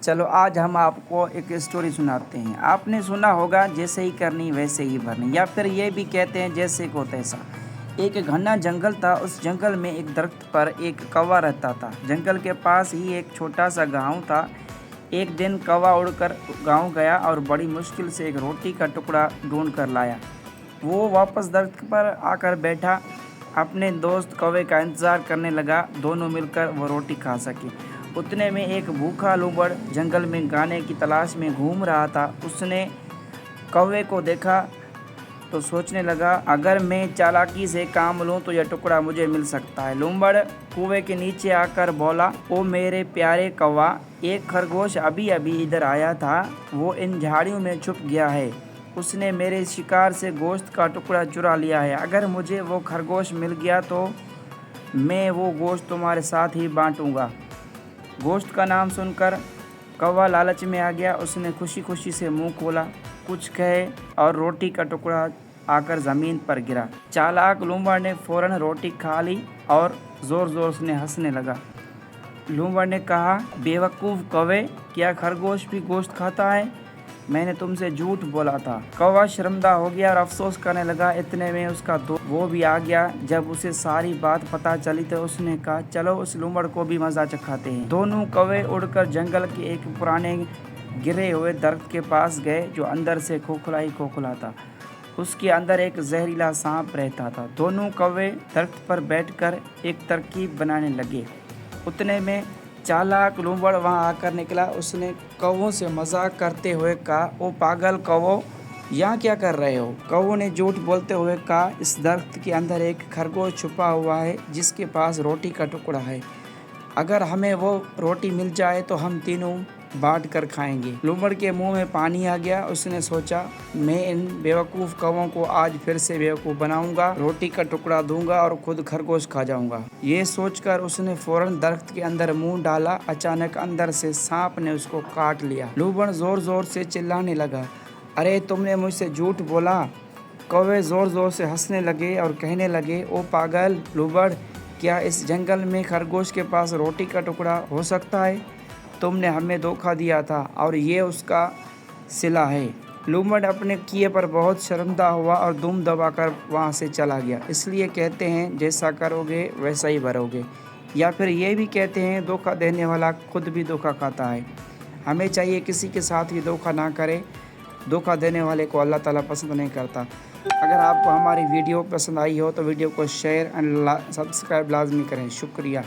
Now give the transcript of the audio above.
चलो आज हम आपको एक स्टोरी सुनाते हैं। आपने सुना होगा जैसे ही करनी वैसे ही भरनी, या फिर ये भी कहते हैं जैसे को तैसा। एक घना जंगल था। उस जंगल में एक दरख्त पर एक कौवा रहता था। जंगल के पास ही एक छोटा सा गांव था। एक दिन कौवा उड़कर गांव गया और बड़ी मुश्किल से एक रोटी का टुकड़ा ढूंढ कर लाया। वो वापस दरख्त पर आकर बैठा, अपने दोस्त कौवे का इंतज़ार करने लगा, दोनों मिलकर वो रोटी खा सके। उतने में एक भूखा लूबड़ जंगल में गाने की तलाश में घूम रहा था। उसने कौवे को देखा तो सोचने लगा, अगर मैं चालाकी से काम लूँ तो यह टुकड़ा मुझे मिल सकता है। लूबड़ कुएं के नीचे आकर बोला, ओ मेरे प्यारे कौवा, एक खरगोश अभी अभी इधर आया था। वो इन झाड़ियों में छुप गया है। उसने मेरे शिकार से गोश्त का टुकड़ा चुरा लिया है। अगर मुझे वो खरगोश मिल गया तो मैं वो गोश्त तुम्हारे साथ ही बांटूंगा। गोश्त का नाम सुनकर कौवा लालच में आ गया। उसने खुशी खुशी से मुंह खोला, कुछ कहे और रोटी का टुकड़ा आकर ज़मीन पर गिरा। चालाक लूमड़ ने फ़ौरन रोटी खा ली और ज़ोर ज़ोर से हंसने लगा। लूमड़ ने कहा, बेवकूफ़ कौवे, क्या खरगोश भी गोश्त खाता है? मैंने तुमसे झूठ बोला था। कौवा शर्मिंदा हो गया और अफसोस करने लगा। इतने में उसका दोस्त वो भी आ गया। जब उसे सारी बात पता चली तो उसने कहा, चलो उस लूमड़ को भी मज़ा चखाते हैं। दोनों कौवे उड़कर जंगल के एक पुराने गिरे हुए दरख्त के पास गए, जो अंदर से खोखला ही खोखला था। उसके अंदर एक जहरीला सांप रहता था। दोनों कौवे दरख्त पर बैठकर एक तरकीब बनाने लगे। उतने में चालाक लूमड़ वहाँ आकर निकला। उसने कौवों से मजाक करते हुए कहा, ओ पागल कौवो, यहाँ क्या कर रहे हो? कौवों ने झूठ बोलते हुए कहा, इस दरख्त के अंदर एक खरगोश छुपा हुआ है जिसके पास रोटी का टुकड़ा है। अगर हमें वो रोटी मिल जाए तो हम तीनों बांट कर खाएंगे। लूमड़ के मुंह में पानी आ गया। उसने सोचा, मैं इन बेवकूफ़ कौवों को आज फिर से बेवकूफ़ बनाऊंगा, रोटी का टुकड़ा दूंगा और खुद खरगोश खा जाऊंगा। ये सोचकर उसने फौरन दरख्त के अंदर मुंह डाला। अचानक अंदर से सांप ने उसको काट लिया। लूमड़ जोर जोर से चिल्लाने लगा, अरे तुमने मुझसे झूठ बोला। कौवे जोर जोर से हंसने लगे और कहने लगे, ओ पागल लूमड़, क्या इस जंगल में खरगोश के पास रोटी का टुकड़ा हो सकता है? तुमने हमें धोखा दिया था और ये उसका सिला है। लूमड़ अपने किए पर बहुत शर्मिंदा हुआ और दुम दबाकर वहाँ से चला गया। इसलिए कहते हैं, जैसा करोगे वैसा ही भरोगे। या फिर ये भी कहते हैं, धोखा देने वाला खुद भी धोखा खाता है। हमें चाहिए किसी के साथ भी धोखा ना करें। धोखा देने वाले को अल्लाह ताला पसंद नहीं करता। अगर आपको हमारी वीडियो पसंद आई हो तो वीडियो को शेयर एंड सब्सक्राइब लाजमी करें। शुक्रिया।